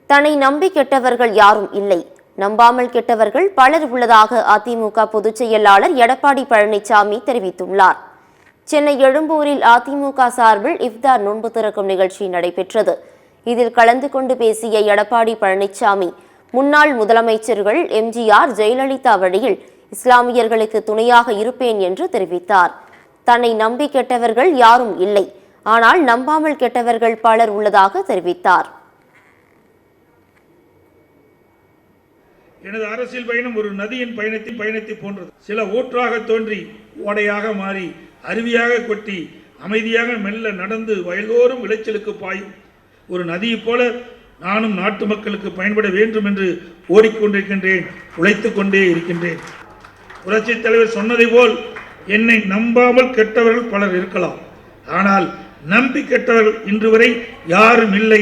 தன்னை நம்பி கெட்டவர்கள் யாரும் இல்லை, நம்பாமல் கெட்டவர்கள் பலர் உள்ளதாக அதிமுக பொதுச் செயலாளர் எடப்பாடி பழனிசாமி தெரிவித்துள்ளார். சென்னை எழும்பூரில் அதிமுக சார்பில் இஃப்தார் நோன்பு திறக்கும் நிகழ்ச்சி நடைபெற்றது. இதில் கலந்து கொண்டு பேசிய எடப்பாடி பழனிசாமி, முன்னாள் முதலமைச்சர்கள் எம்ஜிஆர், ஜெயலலிதா வழியில் இஸ்லாமியர்களுக்கு துணையாக இருப்பேன் என்று தெரிவித்தார். தன்னை நம்பி கெட்டவர்கள் யாரும் இல்லை, ஆனால் நம்பாமல் கெட்டவர்கள் பலர் உள்ளதாக தெரிவித்தார். எனது அரசியல் பயணம் ஒரு நதியின் பயணத்தை போன்றது. சில ஊற்றாக தோன்றி ஓடையாக மாறி அருவியாக கொட்டி அமைதியாக மெல்ல நடந்து வயல்தோறும் விளைச்சலுக்கு பாயும் ஒரு நதியைப் போல நானும் நாட்டு மக்களுக்கு பயன்பட வேண்டும் என்று ஓடிக்கொண்டிருக்கின்றேன், உழைத்துக் கொண்டே இருக்கின்றேன். புரட்சித் தலைவர் சொன்னதை போல் என்னை நம்பாமல் கெட்டவர்கள் பலர் இருக்கலாம், ஆனால் நம்பி கெட்டவர்கள் இன்று வரை யாரும் இல்லை.